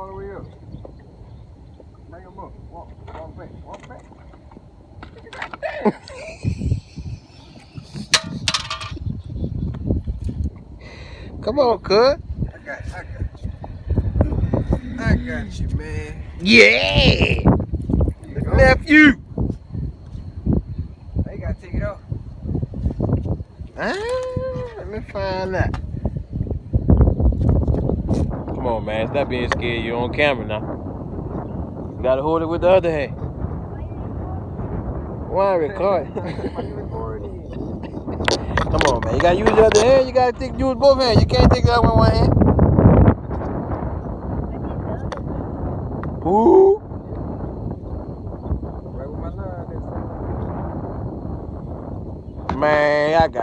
all the way up. Bring him up. Walk back. Walk back. Come on, cuz. I got you, man. Yeah. Nephew. They gotta take it off. Let me find that. Come on, man. Stop being scared. You're on camera now. You gotta hold it with the other hand. Why record? Come on, man. You gotta use the other hand. You gotta use both hands. You can't take that with one hand. Ooh.